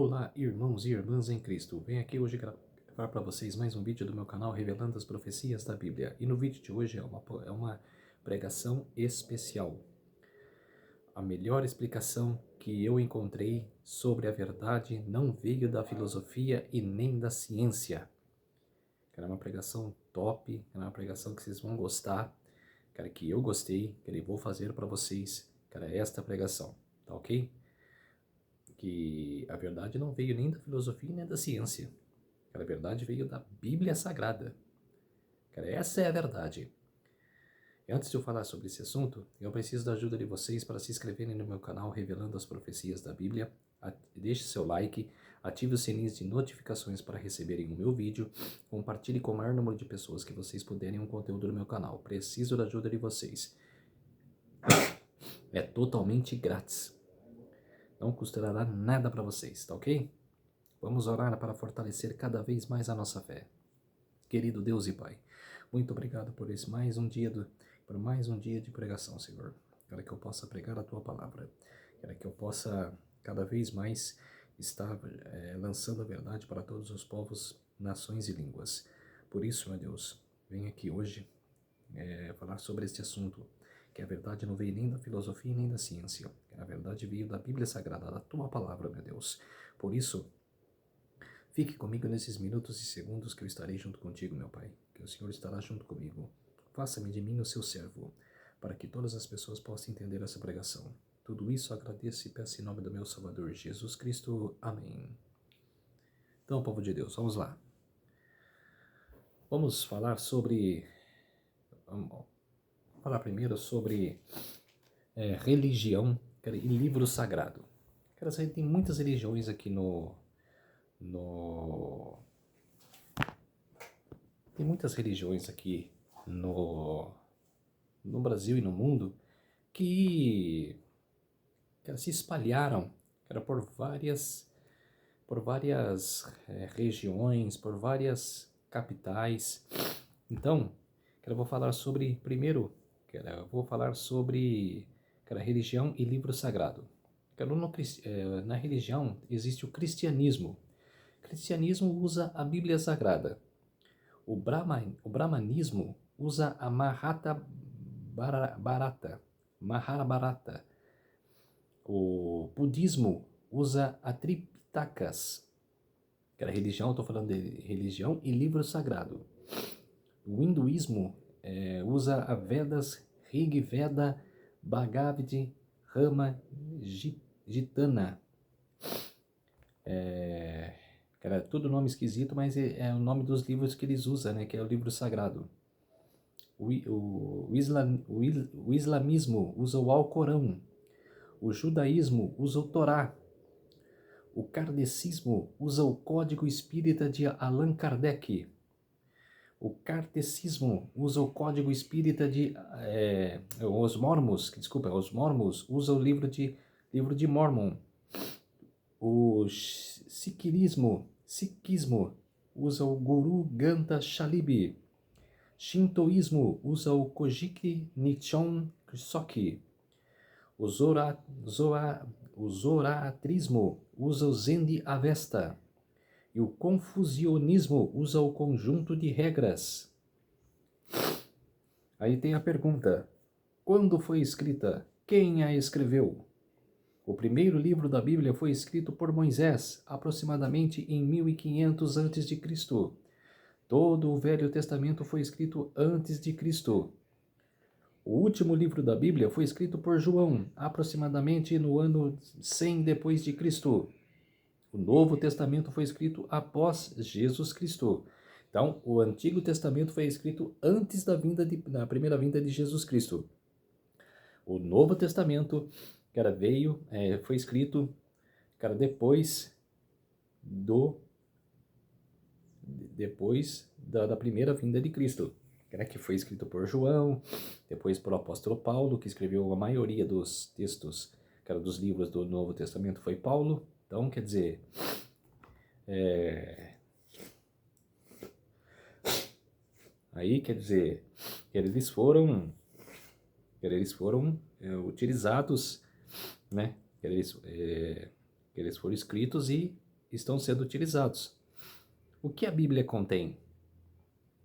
Olá, irmãos e irmãs em Cristo. Venho aqui hoje gravar para vocês mais um vídeo do meu canal revelando as profecias da Bíblia. E no vídeo de hoje é uma pregação especial. A melhor explicação que eu encontrei sobre a verdade não veio da filosofia e nem da ciência. É uma pregação top, é uma pregação que vocês vão gostar, cara, que eu gostei, que eu vou fazer para vocês, cara, esta pregação, tá ok? Que a verdade não veio nem da filosofia nem da ciência. Cara, a verdade veio da Bíblia Sagrada. Cara, essa é a verdade. E antes de eu falar sobre esse assunto, eu preciso da ajuda de vocês para se inscreverem no meu canal Revelando as Profecias da Bíblia. Deixe seu like, ative os sininhos de notificações para receberem o meu vídeo, compartilhe com o maior número de pessoas que vocês puderem o conteúdo do meu canal. Preciso da ajuda de vocês. É totalmente grátis. Não custará nada para vocês, tá ok? Vamos orar para fortalecer cada vez mais a nossa fé. Querido Deus e Pai, muito obrigado por por mais um dia de pregação, Senhor. Quero que eu possa pregar a Tua palavra. Quero que eu possa cada vez mais estar lançando a verdade para todos os povos, nações e línguas. Por isso, meu Deus, venho aqui hoje falar sobre este assunto, que a verdade não veio nem da filosofia nem da ciência. A verdade veio da Bíblia Sagrada, da Tua palavra, meu Deus. Por isso, fique comigo nesses minutos e segundos que eu estarei junto contigo, meu Pai, que o Senhor estará junto comigo. Faça-me de mim o seu servo, para que todas as pessoas possam entender essa pregação. Tudo isso agradeço e peço em nome do meu Salvador, Jesus Cristo. Amém. Então, povo de Deus, vamos lá. Vamos falar primeiro sobre religião e livro sagrado. Cara, tem muitas religiões aqui Tem muitas religiões aqui no Brasil e no mundo que se espalharam, cara, por várias regiões, por várias capitais. Então, eu vou falar sobre, primeiro, eu vou falar sobre religião e livro sagrado. Na religião existe o cristianismo. O cristianismo usa a Bíblia Sagrada. O brahmanismo usa a Mahabharata. O budismo usa a Tripitakas, que era religião, estou falando de religião e livro sagrado. O hinduísmo usa a Vedas, Rig Veda, Bhagavad, Rama, Gitana. Cara, tudo nome esquisito, mas é o nome dos livros que eles usam, né? Que é o livro sagrado. O islamismo usa o Alcorão. O judaísmo usa o Torá. O kardecismo usa o Código Espírita de Allan Kardec. O kardecismo usa o Código Espírita de... os mormons usam o livro de Mormon. O sikhismo usa o Guru Granth Sahib. Shintoísmo usa o Kojiki Nichon Soki. O zoroatrismo usa o Zen Avesta. E o confucionismo usa o conjunto de regras. Aí tem a pergunta: quando foi escrita? Quem a escreveu? O primeiro livro da Bíblia foi escrito por Moisés, aproximadamente em 1500 a.C. Todo o Velho Testamento foi escrito antes de Cristo. O último livro da Bíblia foi escrito por João, aproximadamente no ano 100 depois de Cristo. O Novo Testamento foi escrito após Jesus Cristo. Então, o Antigo Testamento foi escrito antes da primeira vinda de Jesus Cristo. O Novo Testamento, foi escrito, depois da primeira vinda de Cristo, que foi escrito por João, depois por apóstolo Paulo, que escreveu a maioria dos textos, dos livros do Novo Testamento foi Paulo. Então, quer dizer, eles foram utilizados, né? Eles foram escritos e estão sendo utilizados. O que a Bíblia contém?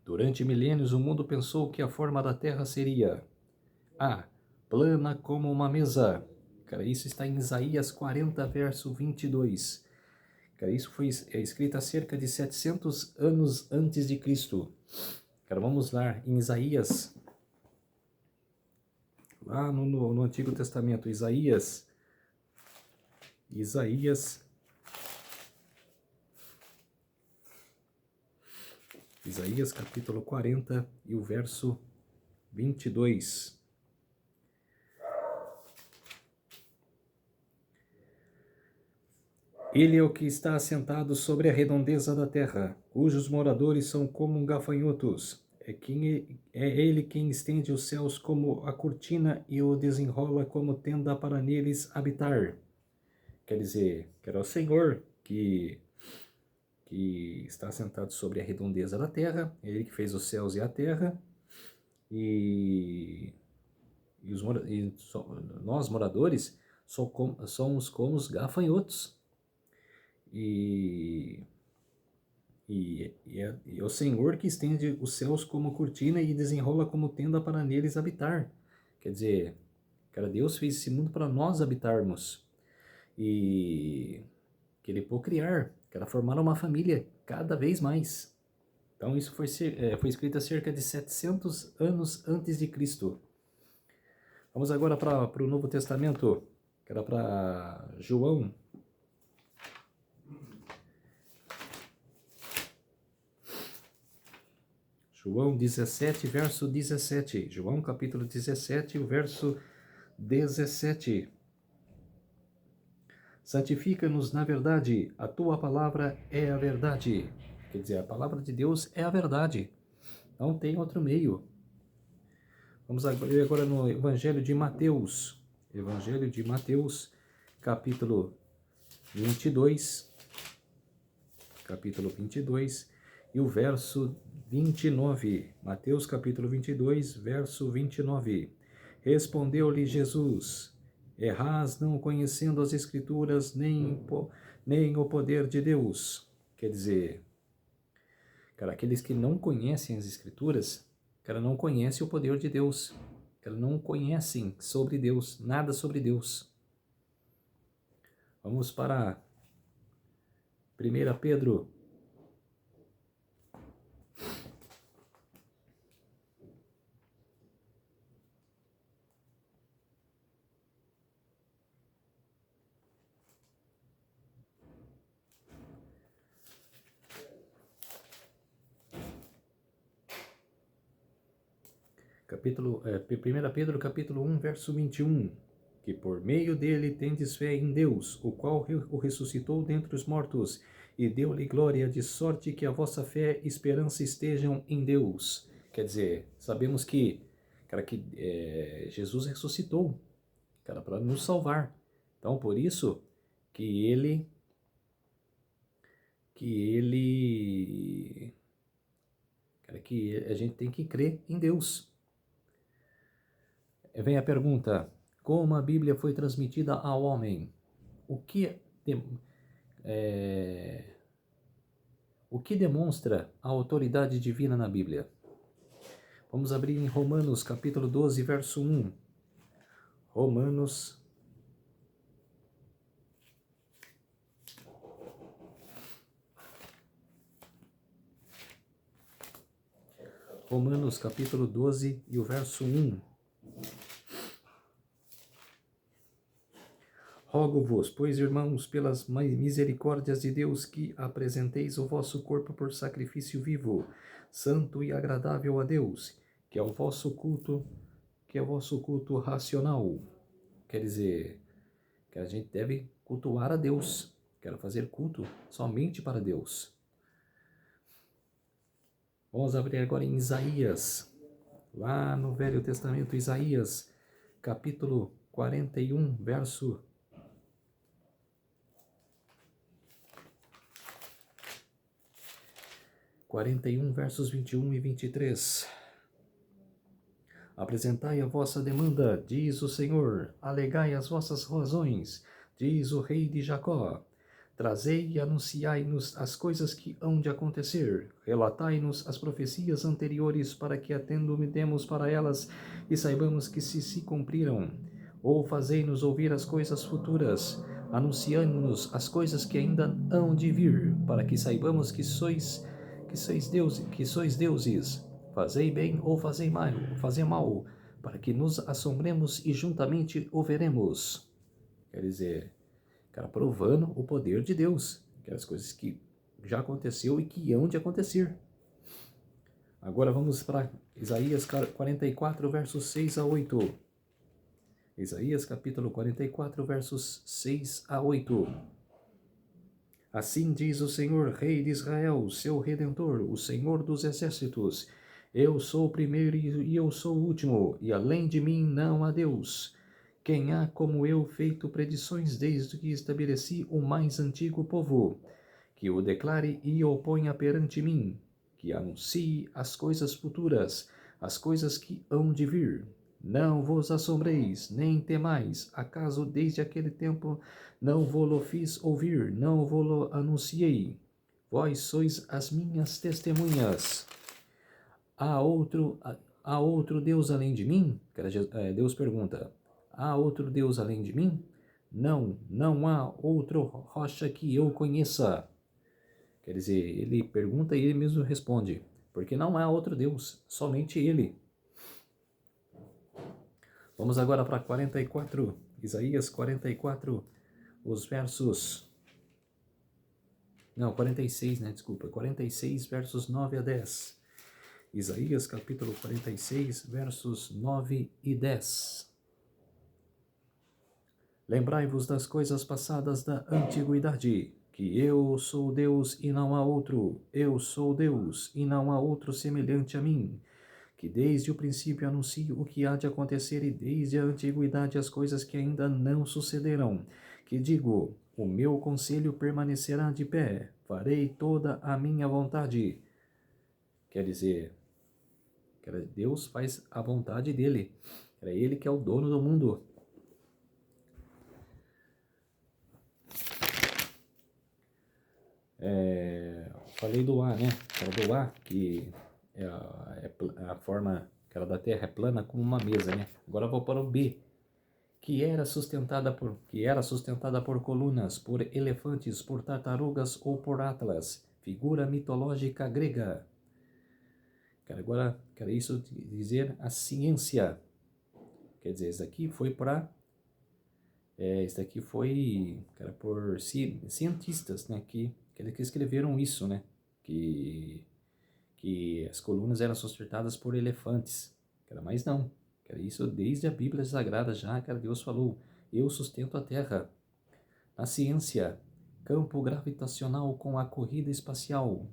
Durante milênios, o mundo pensou que a forma da Terra seria A. Plana como uma mesa. Cara, isso está em Isaías 40, verso 22. Cara, isso foi escrito há cerca de 700 anos antes de Cristo. Cara, vamos lá, em Isaías, lá no Antigo Testamento, Isaías capítulo 40 e o verso 22. Ele é o que está assentado sobre a redondeza da terra, cujos moradores são como gafanhotos. É ele quem estende os céus como a cortina e o desenrola como tenda para neles habitar. Quer dizer, que era o Senhor que está assentado sobre a redondeza da terra, é ele que fez os céus e a terra, e nós, moradores, somos como os gafanhotos. E é o Senhor que estende os céus como cortina e desenrola como tenda para neles habitar. Quer dizer, cara, Deus fez esse mundo para nós habitarmos. E que ele procriar, quer formar uma família cada vez mais. Então isso foi escrito há cerca de 700 anos antes de Cristo. Vamos agora para o Novo Testamento, que era para João. João 17, verso 17. João capítulo 17, o verso 17. Santifica-nos na verdade, a tua palavra é a verdade. Quer dizer, a palavra de Deus é a verdade. Não tem outro meio. Vamos agora no Evangelho de Mateus. Evangelho de Mateus, capítulo 22. Capítulo 22 e o verso 29. Mateus capítulo 22, verso 29. Respondeu-lhe Jesus: errais não conhecendo as Escrituras, nem o poder de Deus. Quer dizer, cara, aqueles que não conhecem as Escrituras, cara, não conhecem o poder de Deus. Cara, não conhecem sobre Deus, nada sobre Deus. Vamos para 1 Pedro. Capítulo, 1 Pedro capítulo 1, verso 21, que por meio dele tendes fé em Deus, o qual o ressuscitou dentre os mortos, e deu-lhe glória, de sorte que a vossa fé e esperança estejam em Deus. Quer dizer, sabemos que, cara, que Jesus ressuscitou, cara, para nos salvar. Então, por isso que a gente tem que crer em Deus. Vem a pergunta: como a Bíblia foi transmitida ao homem? O que demonstra a autoridade divina na Bíblia? Vamos abrir em Romanos, capítulo 12, verso 1. Romanos, capítulo 12 e o verso 1. Rogo-vos, pois, irmãos, pelas misericórdias de Deus, que apresenteis o vosso corpo por sacrifício vivo, santo e agradável a Deus, que é o vosso culto racional. Quer dizer, que a gente deve cultuar a Deus, quero fazer culto somente para Deus. Vamos abrir agora em Isaías, lá no Velho Testamento, Isaías, capítulo 41, verso 41, versos 21 e 23. Apresentai a vossa demanda, diz o Senhor, alegai as vossas razões, diz o rei de Jacó. Trazei e anunciai-nos as coisas que hão de acontecer. Relatai-nos as profecias anteriores, para que atendamos para elas e saibamos que se cumpriram. Ou fazei-nos ouvir as coisas futuras. Anunciai-nos as coisas que ainda hão de vir, para que saibamos que sois deuses. Fazei bem ou fazei mal, para que nos assombremos e juntamente o veremos. Quer dizer, cara, provando o poder de Deus, aquelas coisas que já aconteceu e que hão de acontecer. Agora vamos para Isaías 44, versos 6 a 8. Isaías capítulo 44, versos 6 a 8. Assim diz o Senhor, Rei de Israel, seu Redentor, o Senhor dos Exércitos: Eu sou o primeiro e eu sou o último, e além de mim não há Deus. Quem há como eu feito predições desde que estabeleci o mais antigo povo? Que o declare e o ponha perante mim, que anuncie as coisas futuras, as coisas que hão de vir. Não vos assombreis, nem temais, acaso desde aquele tempo não vô-lo fiz ouvir, não vô-lo anunciei. Vós sois as minhas testemunhas. Há outro Deus além de mim? Deus pergunta. Há outro Deus além de mim? Não, não há outra rocha que eu conheça. Quer dizer, ele pergunta e ele mesmo responde. Porque não há outro Deus, somente ele. Vamos agora para 44, Isaías 44, os versos... Não, 46, né? Desculpa. 46, versos 9 a 10. Isaías capítulo 46, versos 9 e 10. Lembrai-vos das coisas passadas da antiguidade, que eu sou Deus e não há outro, eu sou Deus e não há outro semelhante a mim, que desde o princípio anuncio o que há de acontecer e desde a antiguidade as coisas que ainda não sucederão, que digo, o meu conselho permanecerá de pé, farei toda a minha vontade. Quer dizer, Deus faz a vontade dele, é ele que é o dono do mundo. Falei do ar, né? Do ar, que a forma da Terra é plana como uma mesa, né? Agora vou para o B, que era sustentada por colunas, por elefantes, por tartarugas ou por atlas, figura mitológica grega. Agora, quero isso dizer a ciência. Quer dizer, isso daqui foi por cientistas, né, que escreveram isso, né, que as colunas eram sustentadas por elefantes, mas não, isso desde a Bíblia Sagrada já, Deus falou, eu sustento a terra. Na ciência, campo gravitacional com a corrida espacial,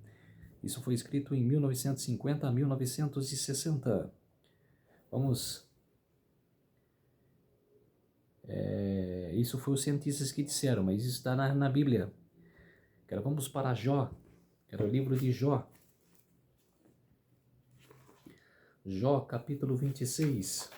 isso foi escrito em 1950 a 1960. Isso foi os cientistas que disseram, mas isso está na Bíblia. Vamos para Jó, o livro de Jó. Jó, capítulo 26.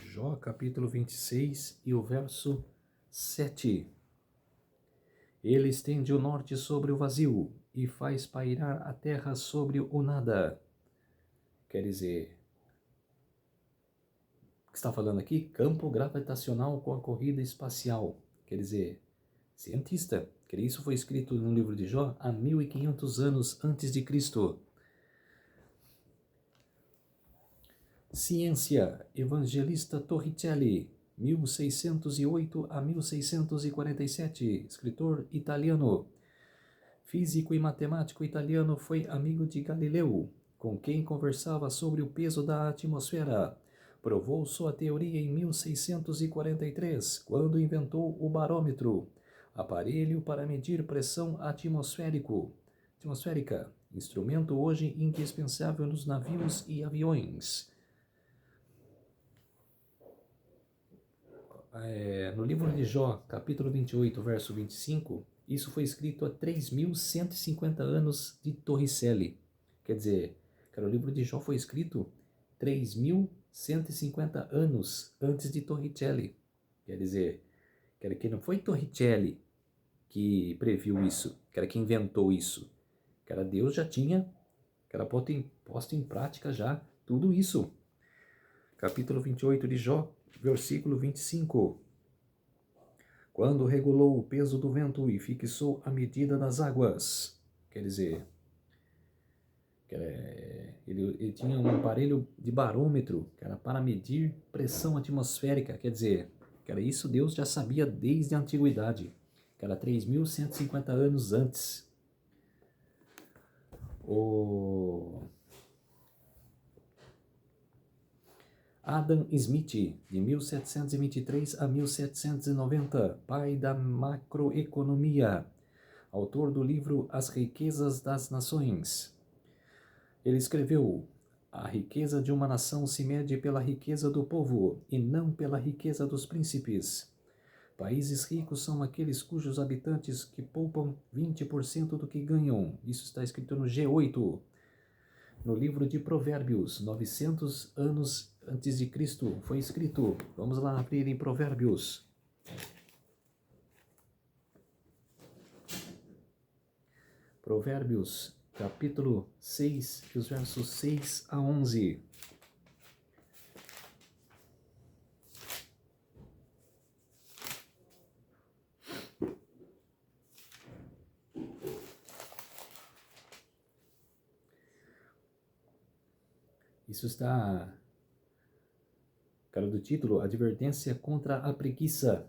Jó, capítulo 26 e o verso 7. Ele estende o norte sobre o vazio e faz pairar a terra sobre o nada. Quer dizer, o que está falando aqui? Campo gravitacional com a corrida espacial. Quer dizer, cientista. Isso foi escrito no livro de Jó há 1500 anos antes de Cristo. Ciência, Evangelista Torricelli, 1608 a 1647, escritor italiano. Físico e matemático italiano, foi amigo de Galileu, com quem conversava sobre o peso da atmosfera. Provou sua teoria em 1643, quando inventou o barômetro, aparelho para medir pressão atmosférica, instrumento hoje indispensável nos navios e aviões. No livro de Jó, capítulo 28, verso 25, isso foi escrito há 3.150 anos de Torricelli. Quer dizer, Cara, o livro de Jó foi escrito 3.150 anos antes de Torricelli. Quer dizer, que não foi Torricelli que previu isso, que inventou isso. Deus já tinha, posto em prática já tudo isso. Capítulo 28 de Jó, versículo 25. Quando regulou o peso do vento e fixou a medida das águas. Quer dizer, ele tinha um aparelho de barômetro, para medir pressão atmosférica. Quer dizer, isso Deus já sabia desde a antiguidade. 3.150 anos antes. O Adam Smith, de 1723 a 1790, pai da macroeconomia, autor do livro As Riquezas das Nações. Ele escreveu: a riqueza de uma nação se mede pela riqueza do povo e não pela riqueza dos príncipes. Países ricos são aqueles cujos habitantes que poupam 20% do que ganham. Isso está escrito no G8. No livro de Provérbios, 900 anos antes de Cristo, foi escrito. Vamos lá abrir em Provérbios. Provérbios, capítulo 6, os versos 6 a 11. Isso está, do título, Advertência contra a Preguiça.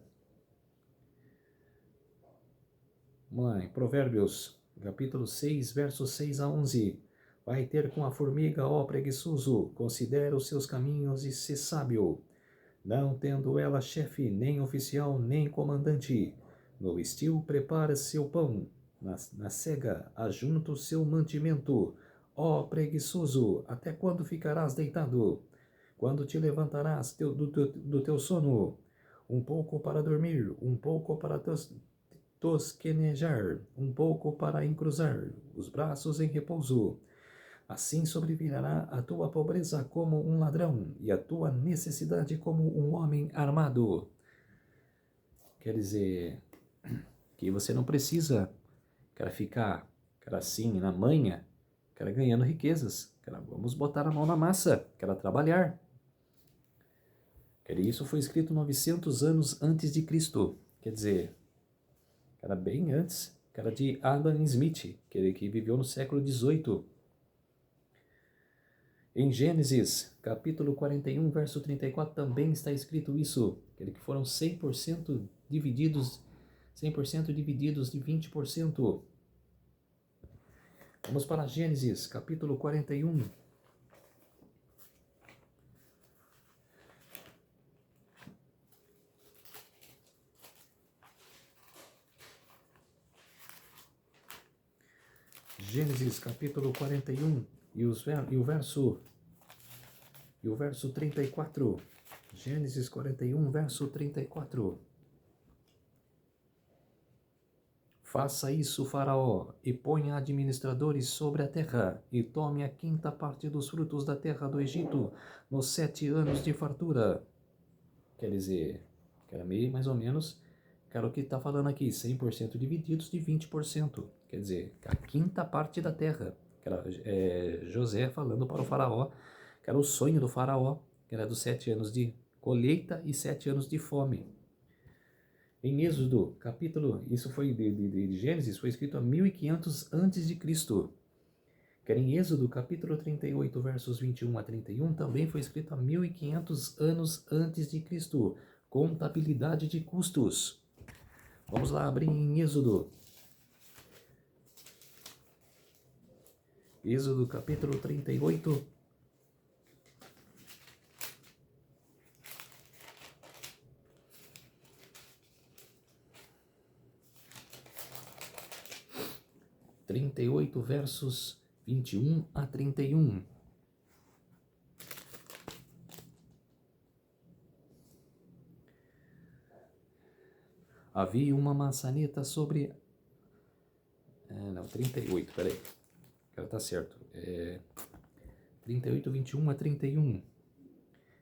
Vamos lá, em Provérbios, capítulo 6, versos 6 a 11. Vai ter com a formiga, ó preguiçoso, considera os seus caminhos e se sábio. Não tendo ela chefe, nem oficial, nem comandante. No estio prepara seu pão, na cega ajunta o seu mantimento. Ó preguiçoso, até quando ficarás deitado? Quando te levantarás do teu sono? Um pouco para dormir, um pouco para tosquenejar, um pouco para encruzar os braços em repouso. Assim sobrevirá a tua pobreza como um ladrão e a tua necessidade como um homem armado. Quer dizer que você não precisa, ficar, assim, na manha, ganhando riquezas. Vamos botar a mão na massa, trabalhar. Isso foi escrito 900 anos antes de Cristo. Quer dizer, bem antes, de Adam Smith, que viveu no século XVIII. Em Gênesis, capítulo 41, verso 34, também está escrito isso, que foram 100% divididos de 20%. Vamos para Gênesis, capítulo 41. Gênesis, capítulo 41, e o verso 34. Gênesis 41, verso 34. Faça isso, Faraó, e ponha administradores sobre a terra, e tome a 5ª parte dos frutos da terra do Egito, nos 7 anos de fartura. Quer dizer, meio mais ou menos, o que está falando aqui, 100% divididos de 20%. Quer dizer, a 5ª parte da terra. José falando para o Faraó, que era o sonho do Faraó, que era dos 7 anos de colheita e 7 anos de fome. Em Êxodo, capítulo, isso foi de Gênesis, foi escrito a 1500 antes de Cristo. Em Êxodo, capítulo 38, versos 21 a 31, também foi escrito a 1500 anos antes de Cristo. Contabilidade de custos. Vamos lá abrir em Êxodo. Êxodo, capítulo 38. Versos 21 a 31. Havia uma maçaneta sobre... 38, peraí. Tá certo. 38, 21 a 31.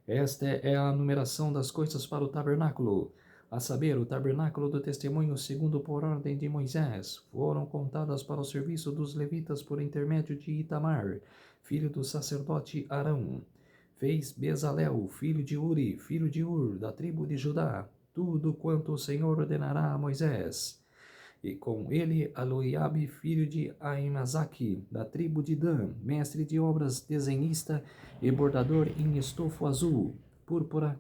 Esta é a numeração das coisas para o tabernáculo, a saber, o tabernáculo do testemunho segundo por ordem de Moisés, foram contadas para o serviço dos levitas por intermédio de Itamar, filho do sacerdote Arão. Fez Bezalel, filho de Uri, filho de Ur, da tribo de Judá, tudo quanto o Senhor ordenará a Moisés. E com ele Aloiabe, filho de Aimazaki, da tribo de Dan, mestre de obras, desenhista e bordador em estofo azul, púrpura,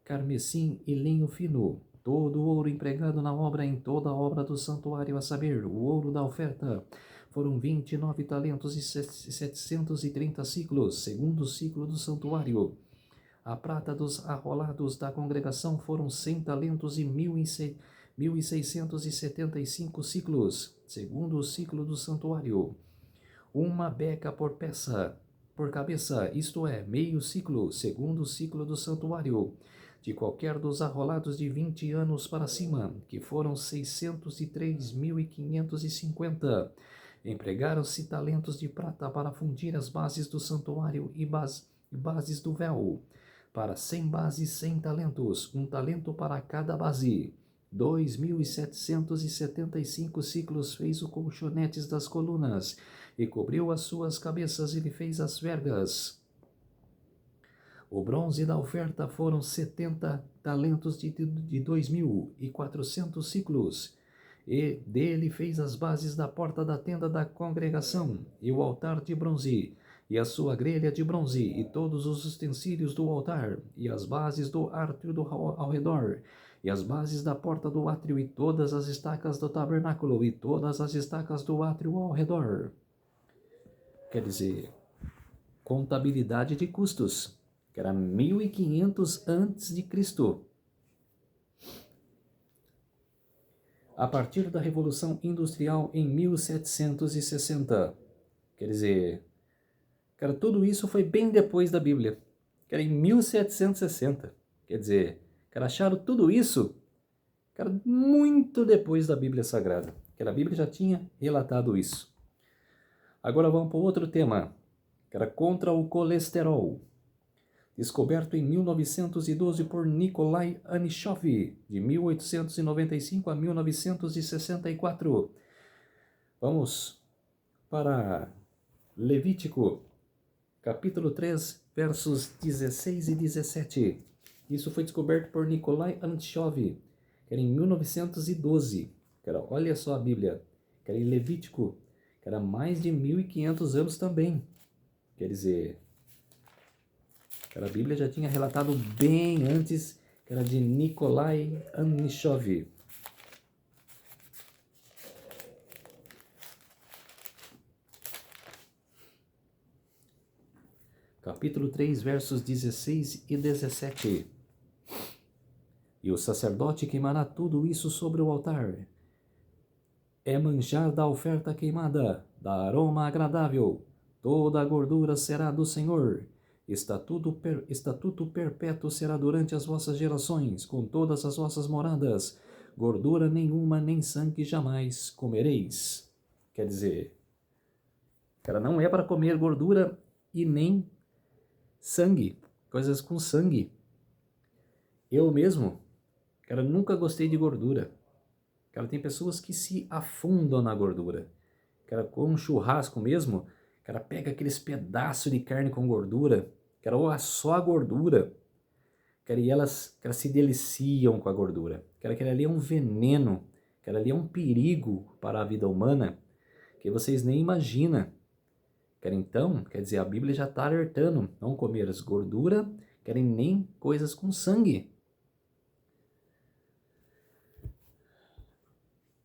carmesim e linho fino, todo o ouro empregado na obra em toda a obra do santuário, a saber, o ouro da oferta, foram 29 talentos e 730 ciclos, segundo o ciclo do santuário. A prata dos arrolados da congregação foram 100 talentos e 1.675 ciclos, segundo o ciclo do santuário. Uma beca por cabeça, isto é, meio ciclo, segundo o ciclo do santuário, de qualquer dos arrolados de 20 anos para cima, que foram 603.550. Empregaram-se talentos de prata para fundir as bases do santuário e bases do véu. Para 100 bases, 100 talentos, um talento para cada base. 2.775 ciclos fez o colchonetes das colunas, e cobriu as suas cabeças e lhe fez as vergas. O bronze da oferta foram 70 talentos de 2.400 ciclos, e dele fez as bases da porta da tenda da congregação, e o altar de bronze, e a sua grelha de bronze, e todos os utensílios do altar, e as bases do átrio ao redor, e as bases da porta do átrio, e todas as estacas do tabernáculo, e todas as estacas do átrio ao redor. Quer dizer, contabilidade de custos, que era 1500 antes de Cristo. A partir da Revolução Industrial em 1760. Quer dizer, cara, tudo isso foi bem depois da Bíblia, que era em 1760. Quer dizer, cara, acharam tudo isso, cara, muito depois da Bíblia Sagrada, que a Bíblia já tinha relatado isso. Agora vamos para outro tema, que era contra o colesterol. Descoberto em 1912 por Nikolai Anishoff, de 1895 a 1964. Vamos para Levítico, capítulo 3, versos 16 e 17. Isso foi descoberto por Nikolai Anishoff, que era em 1912. Que era, olha só a Bíblia, que era em Levítico, que era mais de 1500 anos também. Quer dizer, a Bíblia já tinha relatado bem antes, que era de Nikolai Anishoff. Capítulo 3, versos 16 e 17. E o sacerdote queimará tudo isso sobre o altar. É manjar da oferta queimada, da aroma agradável. Toda a gordura será do Senhor. Estatuto perpétuo será durante as vossas gerações, com todas as vossas moradas. Gordura nenhuma, nem sangue jamais comereis. Quer dizer, cara, não é para comer gordura e nem sangue, coisas com sangue. Eu mesmo, cara, nunca gostei de gordura. Cara, tem pessoas que se afundam na gordura. Cara, com um churrasco mesmo, cara, pega aqueles pedaços de carne com gordura, cara, ou só a gordura, cara, e elas, cara, se deliciam com a gordura. Cara, aquele ali é um veneno, cara, ali é um perigo para a vida humana que vocês nem imaginam. Cara, então, quer dizer, a Bíblia já está alertando, não comer as gorduras, querem nem coisas com sangue.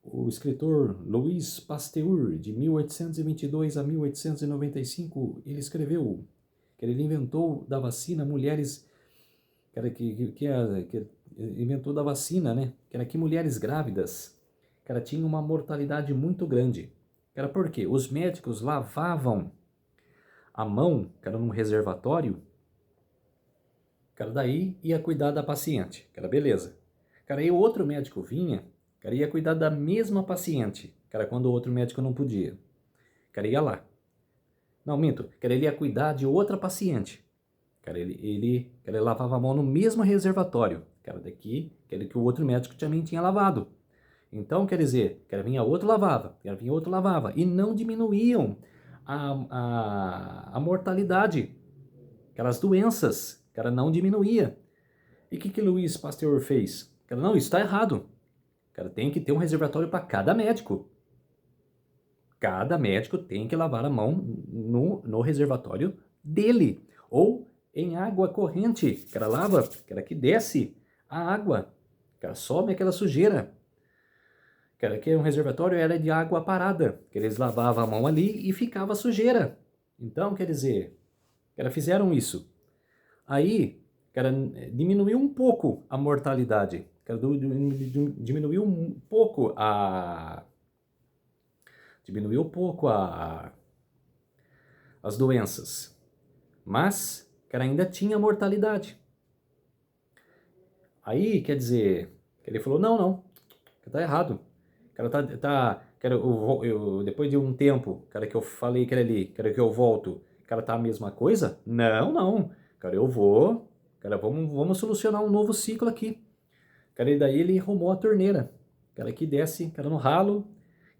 O escritor Louis Pasteur, de 1822 a 1895, ele escreveu que ele inventou da vacina mulheres, que inventou da vacina, né? Que era que mulheres grávidas, cara, tinham uma mortalidade muito grande. Era porque os médicos lavavam a mão, cara, num reservatório, cara, daí ia cuidar da paciente, cara, beleza. Cara, aí o outro médico vinha, cara, ia cuidar da mesma paciente, cara, quando o outro médico não podia. Cara, ia lá. Não, minto. Ele ia cuidar de outra paciente. Ele lavava a mão no mesmo reservatório. Que o outro médico também tinha lavado. Então, quer dizer, vinha outro lavava, vinha outro lavava. E não diminuíam a mortalidade. Aquelas doenças, não diminuía. E o que Luiz Pasteur fez? Não, isso está errado. Tem que ter um reservatório para cada médico. Cada médico tem que lavar a mão no reservatório dele. Ou em água corrente. Lava, que desce a água. Some aquela sujeira. Que um reservatório era de água parada. Eles lavavam a mão ali e ficava sujeira. Então, quer dizer, fizeram isso. Aí, diminuiu um pouco a mortalidade. Diminuiu um pouco as doenças. Mas, ainda tinha mortalidade. Aí, quer dizer, ele falou, não, tá errado. Depois de um tempo, que eu falei que era ali, que eu volto, tá a mesma coisa? Não. Eu vou, vamos solucionar um novo ciclo aqui. E daí ele arrumou a torneira, que desce, no ralo,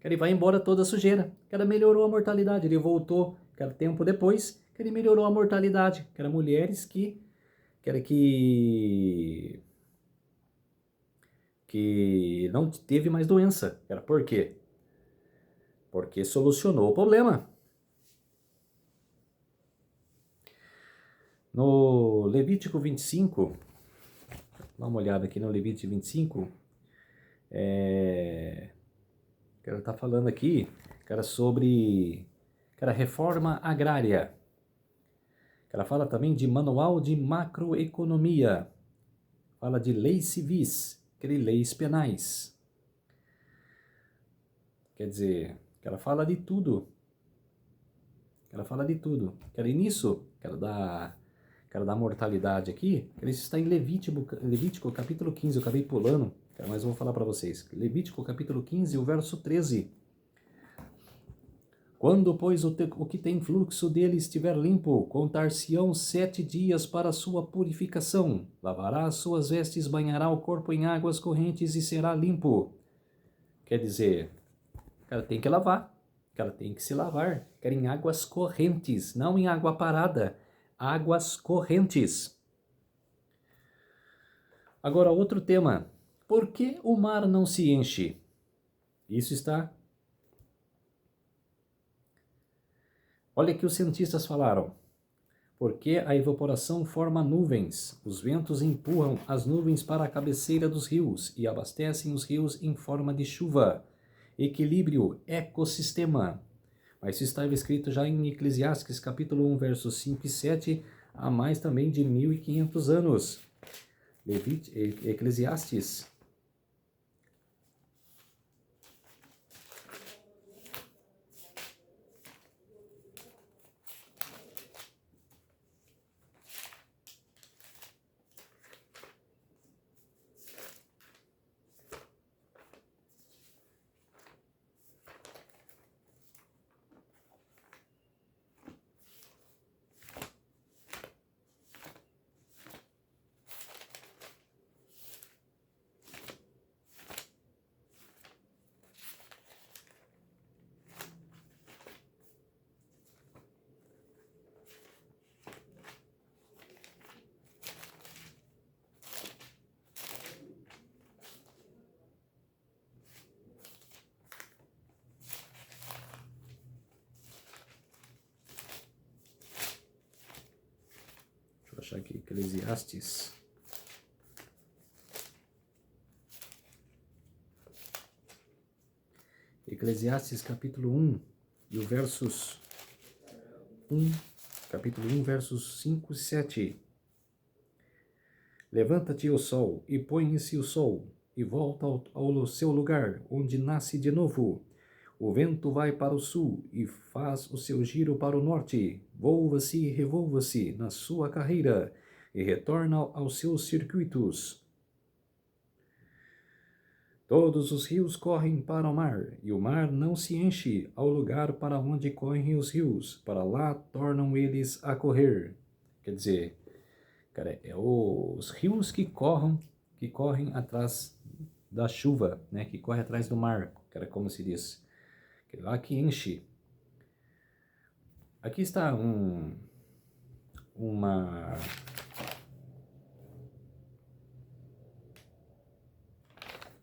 ele vai embora toda a sujeira. Melhorou a mortalidade. Ele voltou, tempo depois, ele melhorou a mortalidade. Mulheres que não teve mais doença. Por quê? Porque solucionou o problema. No Levítico 25, dá uma olhada aqui no Levítico 25, tá falando aqui, sobre reforma agrária. Fala também de manual de macroeconomia. Fala de leis civis, leis penais. Quer dizer, fala de tudo. E nisso, da mortalidade aqui, ele está em Levítico capítulo 15, eu acabei pulando, mas eu vou falar para vocês. Levítico capítulo 15, o verso 13. Quando, pois, o que tem fluxo dele estiver limpo, contar-se-ão 7 dias para a sua purificação. Lavará as suas vestes, banhará o corpo em águas correntes e será limpo. Quer dizer, tem que lavar. Tem que se lavar. Em águas correntes, não em água parada. Águas correntes. Agora, outro tema. Por que o mar não se enche? Isso está... Olha o que os cientistas falaram. Porque a evaporação forma nuvens. Os ventos empurram as nuvens para a cabeceira dos rios e abastecem os rios em forma de chuva. Equilíbrio, ecossistema. Mas isso estava escrito já em Eclesiastes, capítulo 1, versos 5 e 7, há mais também de 1500 anos. Eclesiastes. Deixa eu achar aqui, Eclesiastes. Eclesiastes capítulo 1 e o versos 1, capítulo 1, versos 5 e 7. Levanta-te, o sol, e põe-se o sol, e volta ao seu lugar, onde nasce de novo. O vento vai para o sul, e faz o seu giro para o norte. Volva-se e revolva-se na sua carreira, e retorna aos seus circuitos. Todos os rios correm para o mar, e o mar não se enche ao lugar para onde correm os rios, para lá tornam eles a correr. Quer dizer, cara, é os rios que correm atrás da chuva, né? Que corre atrás do mar, cara, como se diz. Que lá que enche. Aqui está uma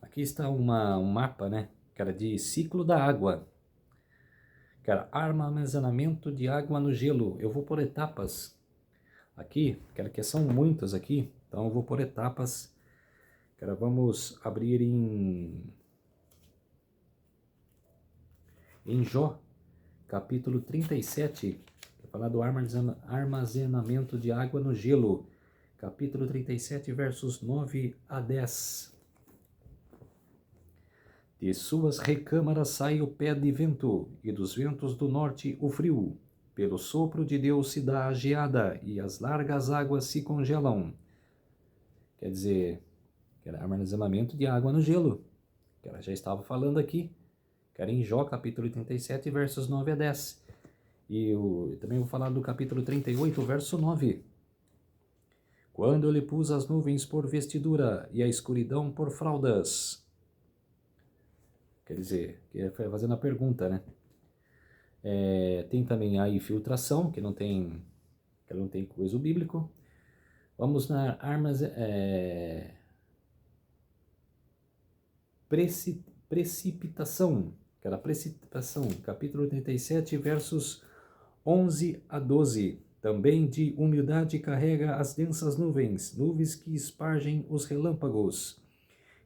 aqui está um mapa, né, cara, de ciclo da água. Cara, armazenamento de água no gelo. Eu vou por etapas aqui, cara, que são muitas aqui, então eu vou por etapas. Cara, vamos abrir em Jó, capítulo 37, que fala do armazenamento de água no gelo. Capítulo 37, versos 9 a 10. De suas recâmaras sai o pé de vento, e dos ventos do norte o frio. Pelo sopro de Deus se dá a geada, e as largas águas se congelam. Quer dizer, que era armazenamento de água no gelo, que ela já estava falando aqui, que era em Jó, capítulo 37, versos 9 a 10. E eu também vou falar do capítulo 38, verso 9. Quando eu lhe pus as nuvens por vestidura e a escuridão por fraldas. Quer dizer, fazendo a pergunta, né? Tem também a infiltração, que não tem coisa bíblico. Vamos na precipitação, que era precipitação, capítulo 37, versos 11 a 12. Também de umidade carrega as densas nuvens, nuvens que espargem os relâmpagos.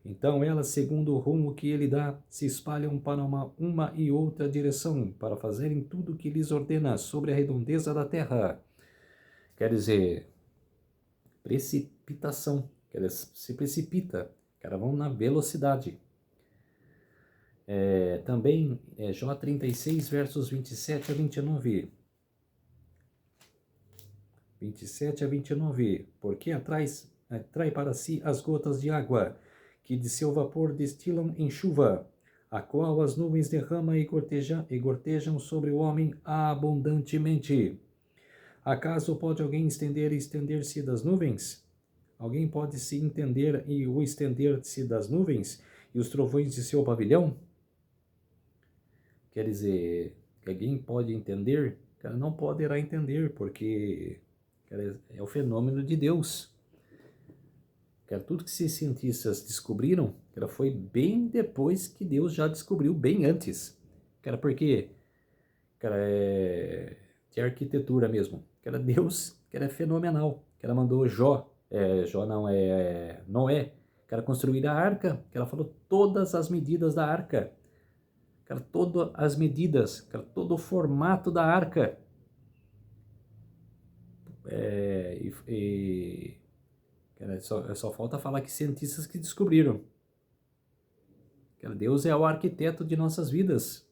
Então elas, segundo o rumo que ele dá, se espalham para uma e outra direção, para fazerem tudo o que lhes ordena sobre a redondeza da terra. Quer dizer, precipitação, que elas se precipita, que elas vão na velocidade. Também Jó 36, versos 27 a 29. 27 a 29. Porque atrai para si as gotas de água, que de seu vapor destilam em chuva, a qual as nuvens derramam e gortejam sobre o homem abundantemente. Acaso pode alguém estender-se das nuvens? Alguém pode se entender e o estender-se das nuvens e os trovões de seu pavilhão? Quer dizer, que alguém pode entender? Cara, não poderá entender, porque cara, é o fenômeno de Deus. Cara, tudo que esses cientistas descobriram, cara, foi bem depois que Deus já descobriu, bem antes. Cara, porque, cara, de arquitetura mesmo. Cara, Deus, cara, é fenomenal. Cara, mandou Noé, cara, construir a arca. Cara, falou todas as medidas da arca. Cara, todas as medidas, cara, todo o formato da arca. Cara, só falta falar que cientistas que descobriram. Cara, Deus é o arquiteto de nossas vidas.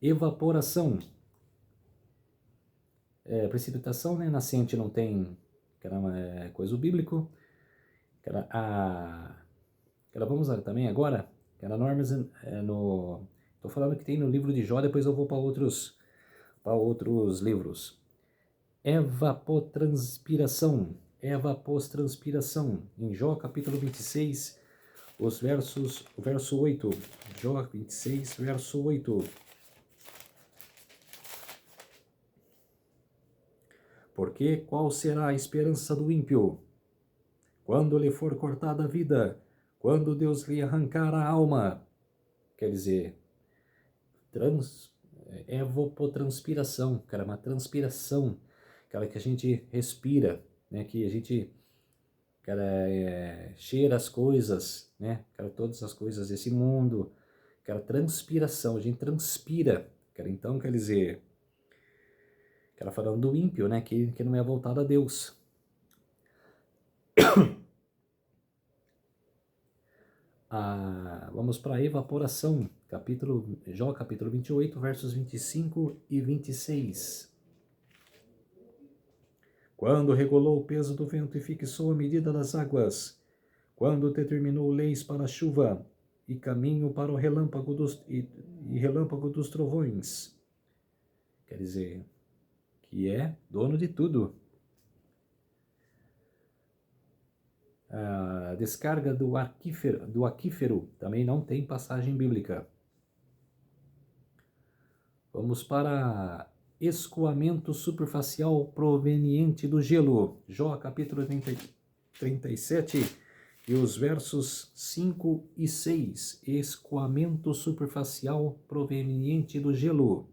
Evaporação. Precipitação, né? Nascente não tem, cara, coisa do bíblico. Cara, vamos lá também agora. Cara, normas no... Estou falando que tem no livro de Jó, depois eu vou para outros livros. Evapotranspiração, em Jó capítulo 26, o verso 8, Jó 26, verso 8. Porque qual será a esperança do ímpio? Quando lhe for cortada a vida, quando Deus lhe arrancar a alma. Quer dizer, evapotranspiração, cara, uma transpiração, aquela que a gente respira, né, que a gente, cara, cheira as coisas, né, cara, todas as coisas desse mundo, cara, transpiração, a gente transpira, cara, então quer dizer, cara, falando do ímpio, né, que não é voltado a Deus. Vamos para a evaporação, Jó capítulo 28, versos 25 e 26. Quando regulou o peso do vento e fixou a medida das águas, Quando determinou leis para a chuva e caminho para o relâmpago relâmpago dos trovões. Quer dizer, que é dono de tudo. A descarga do aquífero também não tem passagem bíblica. Vamos para escoamento superficial proveniente do gelo. Jó capítulo 37 e os versos 5 e 6. Escoamento superficial proveniente do gelo.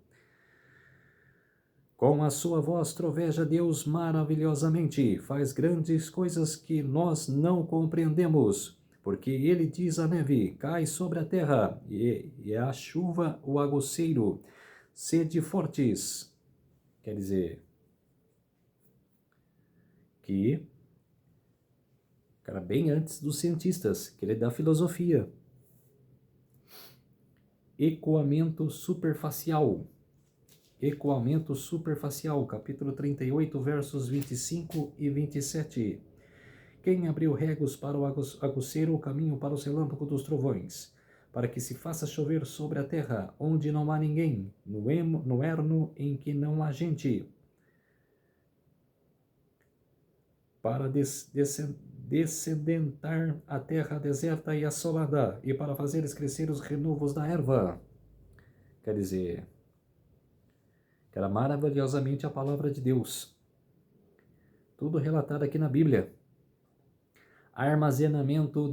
Com a sua voz troveja Deus maravilhosamente, faz grandes coisas que nós não compreendemos, porque ele diz à neve, cai sobre a terra, e a chuva o aguaceiro, sede fortes. Quer dizer, que, cara, bem antes dos cientistas, que ele é da filosofia. Ecoamento superficial. Ecoamento superficial, capítulo 38, versos 25 e 27. Quem abriu regos para o aguaceiro, o caminho para o relâmpago dos trovões, para que se faça chover sobre a terra, onde não há ninguém, no ermo em que não há gente, para descedentar a terra deserta e assolada, e para fazeres crescer os renovos da erva. Quer dizer, que era maravilhosamente a palavra de Deus. Tudo relatado aqui na Bíblia. Armazenamento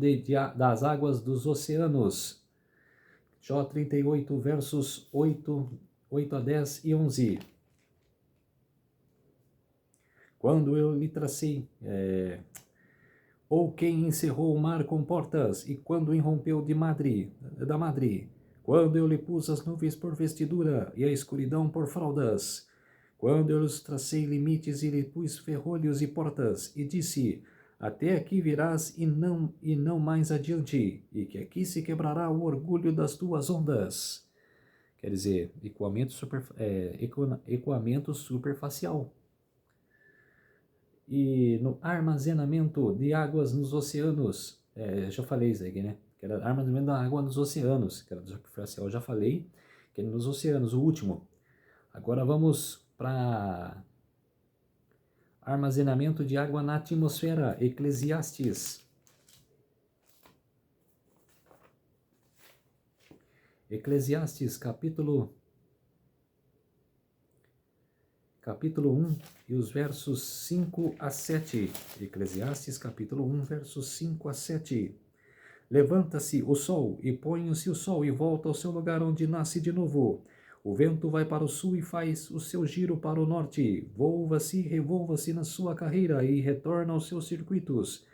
das águas dos oceanos. Jó 38, versos 8 a 10 e 11. Quando eu lhe tracei, ou quem encerrou o mar com portas, e quando irrompeu da madre, quando eu lhe pus as nuvens por vestidura, e a escuridão por fraldas, quando eu lhes tracei limites e lhe pus ferrolhos e portas, e disse, até aqui virás e não mais adiante, e que aqui se quebrará o orgulho das tuas ondas. Quer dizer, ecoamento superficial. E no armazenamento de águas nos oceanos, já falei isso aqui, né? Que era armazenamento da água nos oceanos, que era do superficial, já falei, que é nos oceanos, o último. Agora vamos para armazenamento de água na atmosfera, Eclesiastes. Eclesiastes, capítulo 1 e os versos 5 a 7. Eclesiastes, capítulo 1, versos 5 a 7. Levanta-se o sol, e põe-se o sol, e volta ao seu lugar onde nasce de novo. O vento vai para o sul e faz o seu giro para o norte. Volva-se e revolva-se na sua carreira, e retorna aos seus circuitos.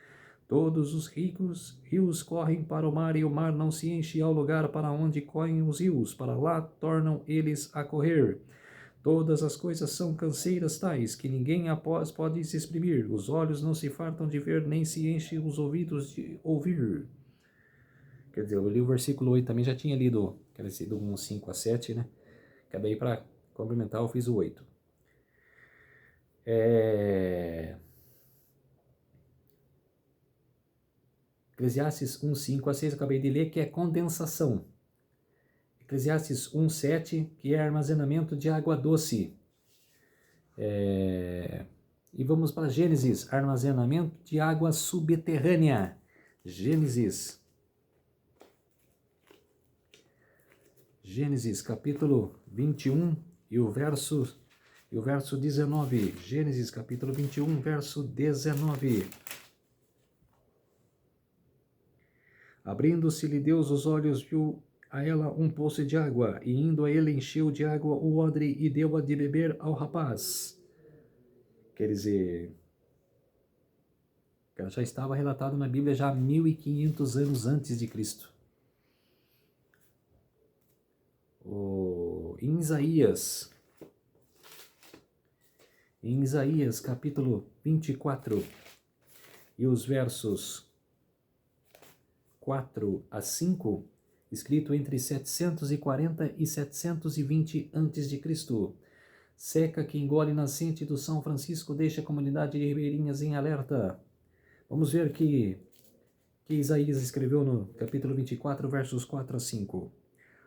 Todos os rios correm para o mar, e o mar não se enche ao lugar para onde correm os rios. Para lá tornam eles a correr. Todas as coisas são canseiras tais, que ninguém após pode se exprimir. Os olhos não se fartam de ver, nem se enchem os ouvidos de ouvir. Quer dizer, eu li o versículo 8, também já tinha lido, quer dizer, do 1, 5 a 7, né? Acabei para complementar, eu fiz o 8. Eclesiastes 1, 5 a 6, acabei de ler, que é condensação. Eclesiastes 1, 7, que é armazenamento de água doce. E vamos para Gênesis, armazenamento de água subterrânea. Gênesis, capítulo 21 e o verso 19. Gênesis, capítulo 21, verso 19. Abrindo-se-lhe Deus os olhos, viu a ela um poço de água, e indo a ele encheu de água o odre e deu-a de beber ao rapaz. Quer dizer, ela já estava relatado na Bíblia já 1500 anos antes de Cristo. Em Isaías, capítulo 24, e os versos 4 a 5, escrito entre 740 e 720 a.C. Seca que engole nascente do São Francisco deixa a comunidade de ribeirinhas em alerta. Vamos ver que que Isaías escreveu no capítulo 24, versos 4 a 5.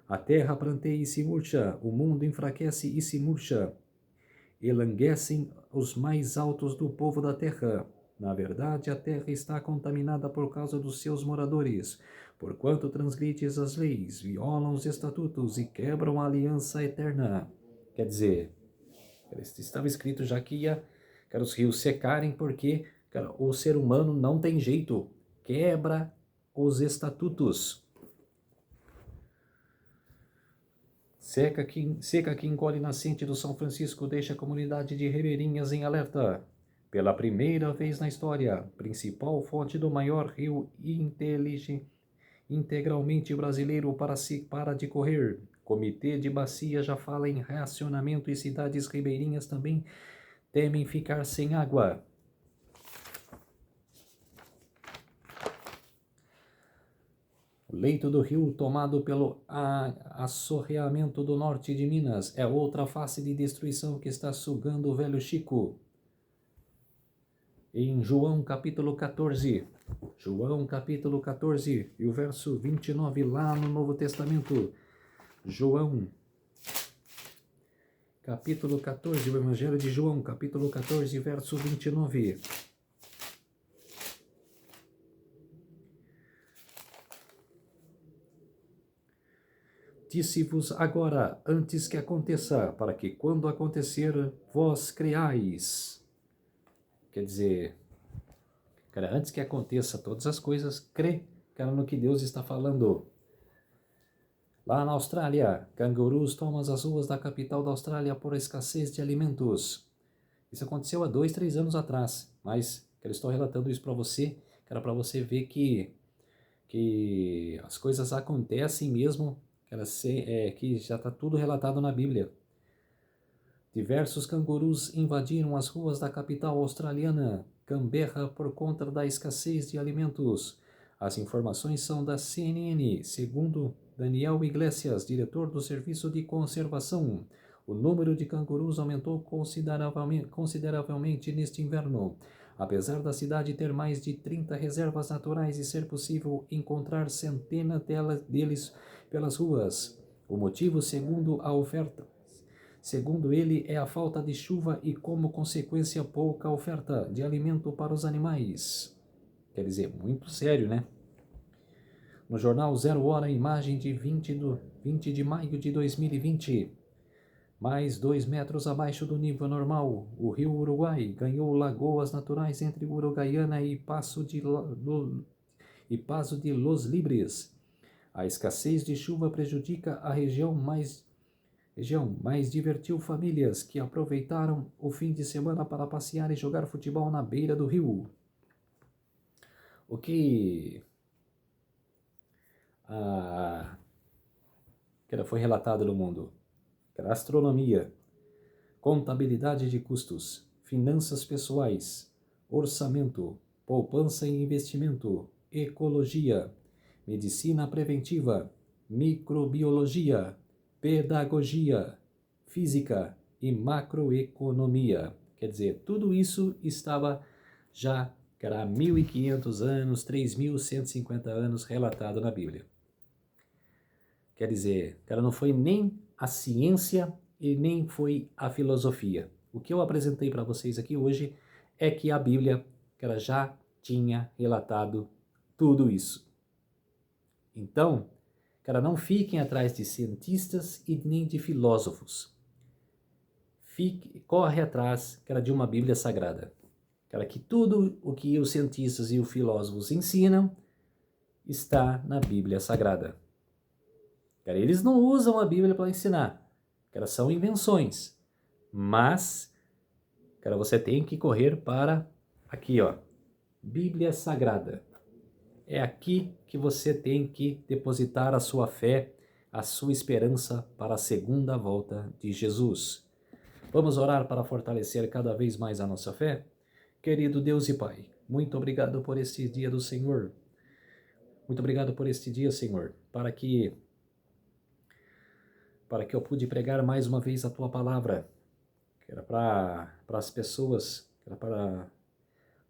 A terra pranteia e se murcha, o mundo enfraquece e se murcha. Elanguecem os mais altos do povo da terra. Na verdade, a terra está contaminada por causa dos seus moradores, porquanto transgrides as leis, violam os estatutos e quebram a aliança eterna. Quer dizer, estava escrito já que os rios secarem porque o ser humano não tem jeito, quebra os estatutos. Seca que engole nascente do São Francisco deixa a comunidade de Ribeirinhas em alerta. Pela primeira vez na história, principal fonte do maior rio integralmente brasileiro para de correr. Comitê de Bacia já fala em racionamento e cidades ribeirinhas também temem ficar sem água. O leito do rio tomado pelo assorreamento do norte de Minas é outra face de destruição que está sugando o velho Chico. Em João capítulo 14, e o verso 29 lá no Novo Testamento. João capítulo 14, o Evangelho de João, capítulo 14, verso 29. Disse-vos agora, antes que aconteça, para que quando acontecer, vós creais. Quer dizer, cara, antes que aconteça todas as coisas, crê, cara, no que Deus está falando. Lá na Austrália, cangurus tomam as ruas da capital da Austrália por escassez de alimentos. Isso aconteceu há 2, 3 anos atrás, mas eu estou relatando isso para você, cara, para você ver que as coisas acontecem mesmo, que já está tudo relatado na Bíblia. Diversos cangurus invadiram as ruas da capital australiana, Canberra, por conta da escassez de alimentos. As informações são da CNN, segundo Daniel Iglesias, diretor do Serviço de Conservação. O número de cangurus aumentou consideravelmente neste inverno. Apesar da cidade ter mais de 30 reservas naturais e ser possível encontrar centenas deles pelas ruas. O motivo, segundo ele, é a falta de chuva e, como consequência, pouca oferta de alimento para os animais. Quer dizer, muito sério, né? No jornal Zero Hora, imagem de 20 de maio de 2020. Mais 2 metros abaixo do nível normal, o rio Uruguai ganhou lagoas naturais entre Uruguaiana e Passo de Los Libres. A escassez de chuva prejudica a região, mas divertiu famílias que aproveitaram o fim de semana para passear e jogar futebol na beira do rio. O que foi relatado no mundo? Astronomia, contabilidade de custos, finanças pessoais, orçamento, poupança e investimento, ecologia, medicina preventiva, microbiologia, pedagogia, física e macroeconomia. Quer dizer, tudo isso estava já, há 1.500 anos, 3.150 anos relatado na Bíblia. Quer dizer, não foi nem a ciência e nem foi a filosofia. O que eu apresentei para vocês aqui hoje é que a Bíblia já tinha relatado tudo isso. Então, não fiquem atrás de cientistas e nem de filósofos. Corre atrás, de uma Bíblia Sagrada. Que tudo o que os cientistas e os filósofos ensinam está na Bíblia Sagrada. Eles não usam a Bíblia para ensinar. São invenções. Mas, você tem que correr para aqui, ó, Bíblia Sagrada. É aqui que você tem que depositar a sua fé, a sua esperança para a segunda volta de Jesus. Vamos orar para fortalecer cada vez mais a nossa fé? Querido Deus e Pai, muito obrigado por este dia do Senhor. Muito obrigado por este dia, Senhor, para que eu pude pregar mais uma vez a Tua palavra, para as pessoas, para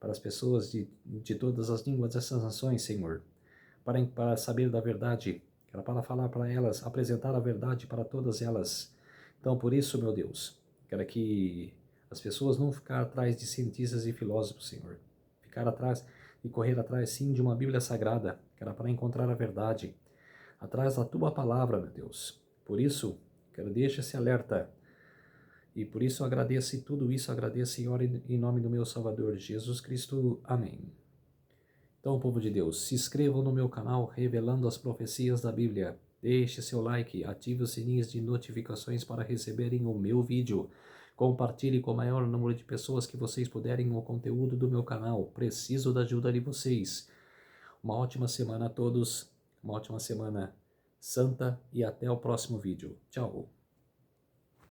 para as pessoas de todas as línguas dessas nações, Senhor, para saber da verdade, era para falar para elas, apresentar a verdade para todas elas. Então, por isso, meu Deus, quero que as pessoas não ficar atrás de cientistas e filósofos, Senhor, ficar atrás e correr atrás, sim, de uma Bíblia Sagrada, que era para encontrar a verdade, atrás da Tua Palavra, meu Deus. Por isso, quero deixar esse alerta. E por isso agradeço e tudo isso agradeço, Senhor, em nome do meu Salvador, Jesus Cristo. Amém. Então, povo de Deus, se inscrevam no meu canal Revelando as Profecias da Bíblia. Deixe seu like, ative os sininhos de notificações para receberem o meu vídeo. Compartilhe com o maior número de pessoas que vocês puderem o conteúdo do meu canal. Preciso da ajuda de vocês. Uma ótima semana a todos, uma ótima semana santa e até o próximo vídeo. Tchau!